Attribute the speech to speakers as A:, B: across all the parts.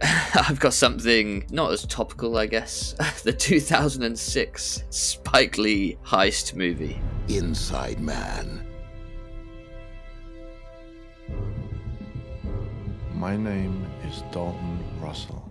A: I've got something not as topical, I guess. The 2006 Spike Lee heist movie.
B: Inside Man.
C: My name is Dalton Russell.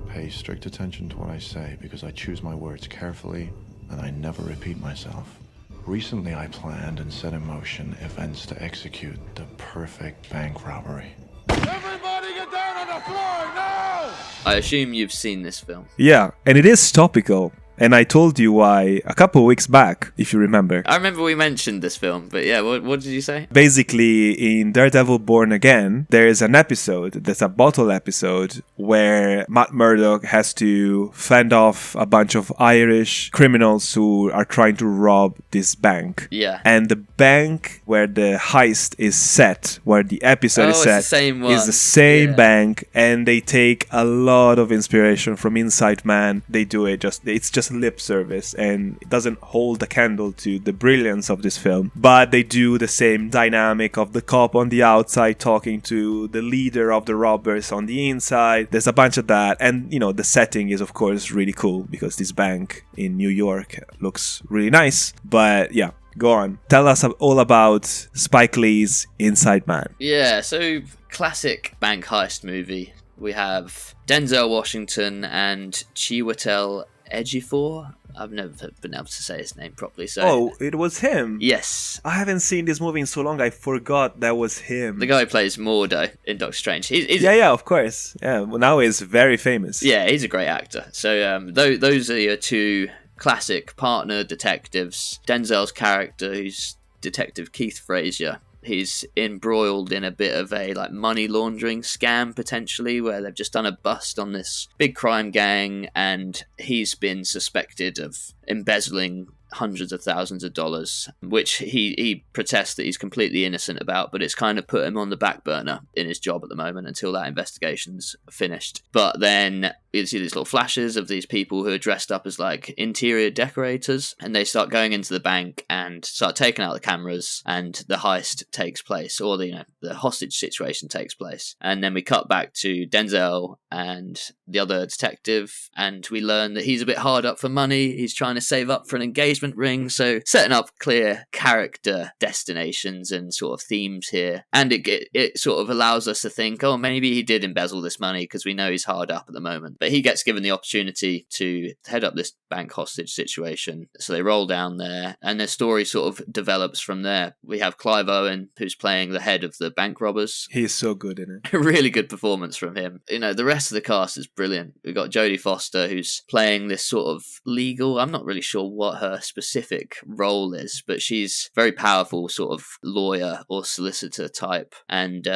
C: Pay strict attention to what I say because I choose my words carefully and I never repeat myself. Recently I planned and set in motion events to execute the perfect bank robbery.
B: Everybody get down on the floor now!
A: I assume you've seen this film.
D: Yeah, and it is topical. And I told you why a couple of weeks back, if you remember.
A: I remember we mentioned this film, but yeah, what did you say?
D: Basically, in Daredevil Born Again, there is an episode, there's a bottle episode, where Matt Murdock has to fend off a bunch of Irish criminals who are trying to rob this bank.
A: Yeah.
D: And the bank where the heist is set, where the episode is set,
A: the same one.
D: is the same bank, and they take a lot of inspiration from Inside Man. They do it it's just lip service, and it doesn't hold a candle to the brilliance of this film, but they do the same dynamic of the cop on the outside talking to the leader of the robbers on the inside. There's a bunch of that, and the setting is of course really cool because this bank in New York looks really nice. But yeah, go on, tell us all about Spike Lee's Inside Man.
A: Yeah, so classic bank heist movie. We have Denzel Washington and Chiwetel Ejiofor. I've never been able to say his name properly. So
D: it was him.
A: Yes.
D: I haven't seen this movie in so long. I forgot that was him.
A: The guy who plays Mordo in Doctor Strange.
D: Yeah, of course. Yeah, well, now he's very famous.
A: Yeah, he's a great actor. So those are your two classic partner detectives. Denzel's character, who's Detective Keith Frazier. He's embroiled in a bit of a money laundering scam, potentially, where they've just done a bust on this big crime gang, and he's been suspected of embezzling hundreds of thousands of dollars, which he protests that he's completely innocent about, but it's kind of put him on the back burner in his job at the moment until that investigation's finished. But then you see these little flashes of these people who are dressed up as interior decorators, and they start going into the bank and start taking out the cameras, and the heist takes place, or the hostage situation takes place. And then we cut back to Denzel and the other detective, and we learn that he's a bit hard up for money. He's trying to save up for an engagement ring, so setting up clear character destinations and sort of themes here. And it sort of allows us to think, oh, maybe he did embezzle this money because we know he's hard up at the moment. But he gets given the opportunity to head up this bank hostage situation. So they roll down there, and their story sort of develops from there. We have Clive Owen, who's playing the head of the bank robbers.
D: He's so good in it.
A: A really good performance from him. The rest of the cast is brilliant. We've got Jodie Foster, who's playing this sort of legal, I'm not really sure what her specific role is, but she's very powerful sort of lawyer or solicitor type. And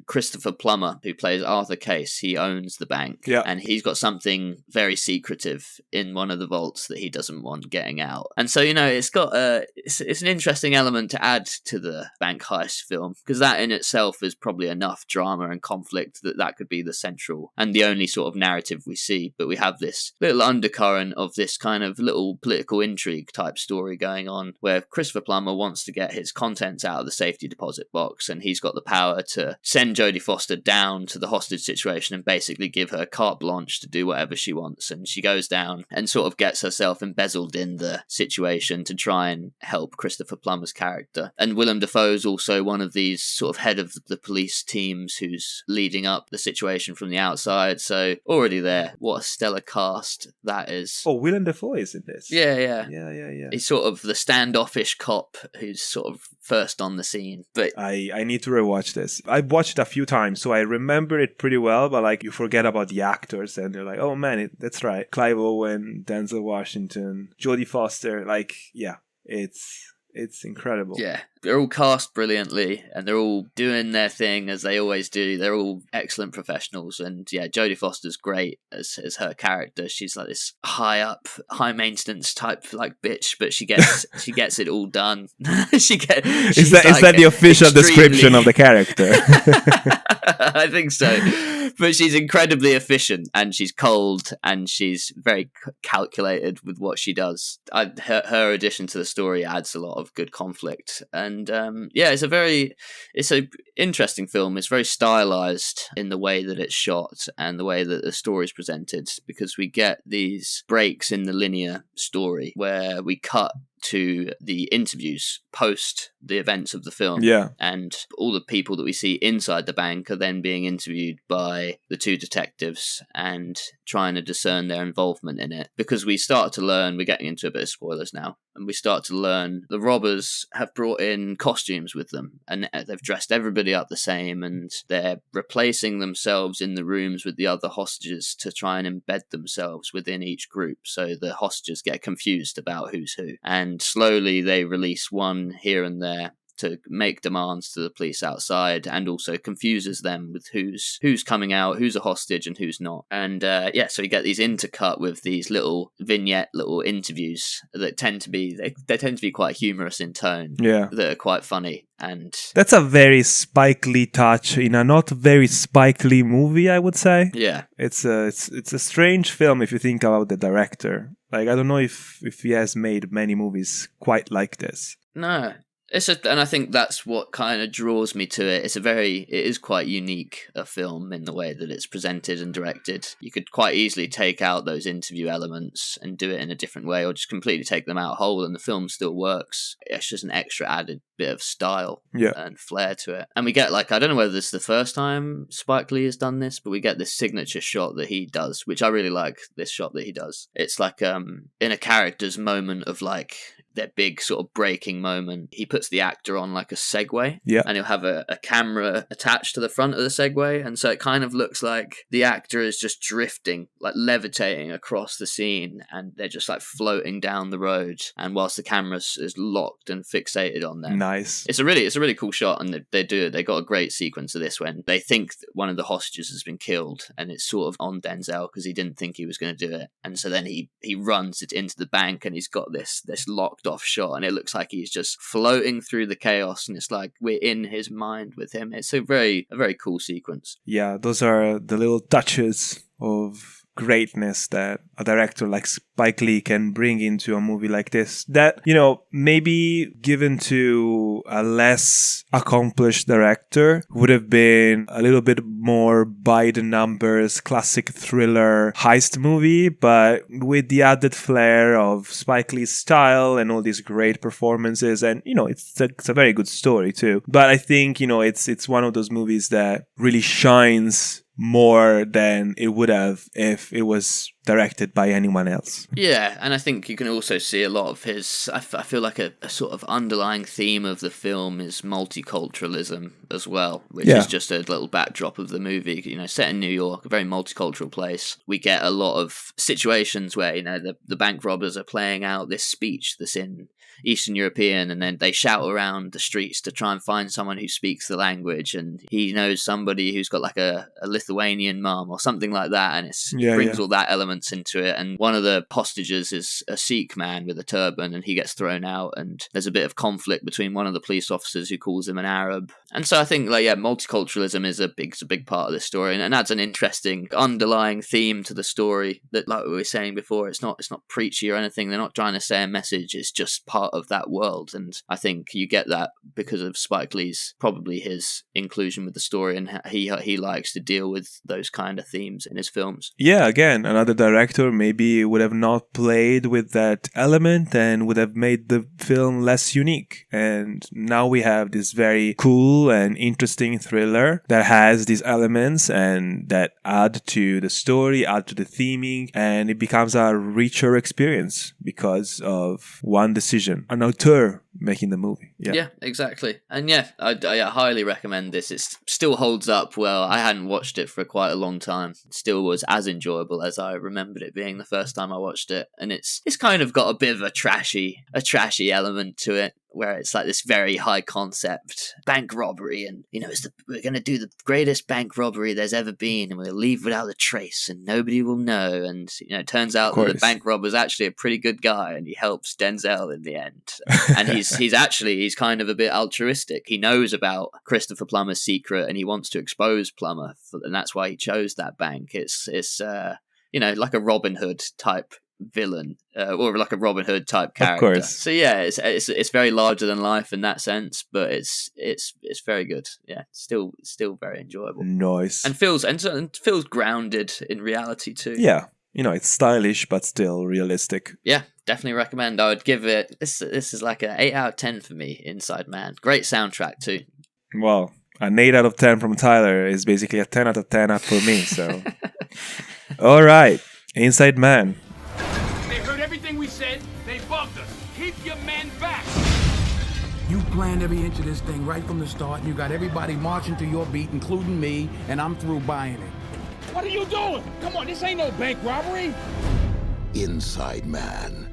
A: Christopher Plummer, who plays Arthur Case, he owns the bank.
D: Yeah.
A: And he's got something very secretive in one of the vaults that he doesn't want getting out. And so, it's got it's an interesting element to add to the bank heist film, because that in itself is probably enough drama and conflict that could be the central and the only sort of narrative we see. But we have this little undercurrent of this kind of little political intrigue type story going on, where Christopher Plummer wants to get his contents out of the safety deposit box, and he's got the power to send Jodie Foster down to the hostage situation and basically give her carte blanche to do whatever she wants. And she goes down and sort of gets herself embezzled in the situation to try and help Christopher Plummer's character. And Willem Dafoe's also one of these sort of head of the police teams who's leading up the situation from the outside. So already there, what a stellar cast that is.
D: Oh, Willem Dafoe is in this.
A: Yeah.
D: Yeah.
A: He's sort of the standoffish cop who's sort of first on the scene. But
D: I need to rewatch this. I've watched it a few times, so I remember it pretty well, but you forget about the actors, and you're like, oh man, that's right. Clive Owen, Denzel Washington, Jodie Foster, it's incredible.
A: Yeah, they're all cast brilliantly, and they're all doing their thing as they always do. They're all excellent professionals, and yeah, Jodie Foster's great as her character. She's like this high maintenance type bitch, but she gets it all done. Is that
D: the official description of the character?
A: I think so. But she's incredibly efficient, and she's cold, and she's very calculated with what she does. Her addition to the story adds a lot of good conflict, and it's a interesting film. It's very stylized in the way that it's shot and the way that the story is presented, because we get these breaks in the linear story where we cut to the interviews post the events of the film.
D: Yeah.
A: And all the people that we see inside the bank are then being interviewed by the two detectives and trying to discern their involvement in it. Because we start to learn, we're getting into a bit of spoilers now, and we start to learn the robbers have brought in costumes with them, and they've dressed everybody up the same, and they're replacing themselves in the rooms with the other hostages to try and embed themselves within each group, so the hostages get confused about who's who. And slowly they release one here and there to make demands to the police outside, and also confuses them with who's coming out, who's a hostage and who's not. And so you get these intercut with these little vignette, little interviews that tend to be quite humorous in tone.
D: Yeah,
A: that are quite funny. And
D: that's a very Spike Lee touch in a not very Spike Lee movie, I would say.
A: Yeah,
D: it's a strange film if you think about the director. Like, I don't know if he has made many movies quite like this.
A: No. And I think that's what kind of draws me to it. It is quite unique a film in the way that it's presented and directed. You could quite easily take out those interview elements and do it in a different way, or just completely take them out whole, and the film still works. It's just an extra added bit of style and flair to it. And we get, like, I don't know whether this is the first time Spike Lee has done this, but we get this signature shot that he does, which I really like, this shot that he does. It's like in a character's moment of, like, their big sort of breaking moment, he puts the actor on like a Segway, and he'll have a camera attached to the front of the Segway, and so it kind of looks like the actor is just drifting, like levitating across the scene, and they're just like floating down the road, and whilst the camera is locked and fixated on them.
D: Nice.
A: It's a really cool shot, and they got a great sequence of this when they think that one of the hostages has been killed, and it's sort of on Denzel because he didn't think he was going to do it, and so then he runs it into the bank, and he's got this locked off shot, and it looks like he's just floating through the chaos, and it's like we're in his mind with him. It's a very cool sequence.
D: Yeah, those are the little touches of greatness that a director like Spike Lee can bring into a movie like this, that, you know, maybe given to a less accomplished director would have been a little bit more by the numbers, classic thriller heist movie, but with the added flair of Spike Lee's style and all these great performances, and, you know, it's a very good story too. But I think, you know, it's one of those movies that really shines more than it would have if it was directed by anyone else.
A: Yeah, and I think you can also see a lot of his, I feel like a sort of underlying theme of the film is multiculturalism as well, which is just a little backdrop of the movie, you know, set in New York, a very multicultural place. We get a lot of situations where, you know, the bank robbers are playing out this speech that's in Eastern European, and then they shout around the streets to try and find someone who speaks the language, and he knows somebody who's got like a Lithuanian mum or something like that, and it brings all that elements into it. And one of the hostages is a Sikh man with a turban, and he gets thrown out, and there's a bit of conflict between one of the police officers who calls him an Arab. And so I think, like, multiculturalism is a big part of this story, and adds an interesting underlying theme to the story that, like we were saying before, it's not preachy or anything. They're not trying to say a message, it's just part of that world. And I think you get that because of Spike Lee's, probably his inclusion with the story, and he likes to deal with those kind of themes in his films.
D: Yeah, again, another director maybe would have not played with that element and would have made the film less unique. And now we have this very cool and interesting thriller that has these elements and that add to the story, add to the theming, and it becomes a richer experience because of one decision. An auteur making the movie.
A: Yeah, exactly. And I highly recommend this. It still holds up well. I hadn't watched it for quite a long time. It still was as enjoyable as I remembered it being the first time I watched it. And it's kind of got a bit of a trashy element to it, where it's like this very high concept bank robbery, and we're going to do the greatest bank robbery there's ever been, and we'll leave without a trace, and nobody will know. And it turns out that the bank robber's actually a pretty good guy, and he helps Denzel in the end. And he's kind of a bit altruistic. He knows about Christopher Plummer's secret, and he wants to expose Plummer, and that's why he chose that bank. It's like a Robin Hood type villain, or like a Robin Hood type character. Of course. So yeah, it's very larger than life in that sense, but it's very good. Yeah, still very enjoyable.
D: Nice.
A: And feels grounded in reality too.
D: Yeah, it's stylish but still realistic.
A: Yeah, definitely recommend. I would give it this is like an 8 out of 10 for me. Inside Man, great soundtrack too.
D: Well, an 8 out of 10 from Tyler is basically a 10 out of 10 for me. So, all right, Inside Man.
B: They heard everything we said. They bugged us. Keep your men back.
E: You planned every inch of this thing right from the start, and you got everybody marching to your beat, including me, and I'm through buying it.
B: What are you doing? Come on, this ain't no bank robbery.
F: Inside Man.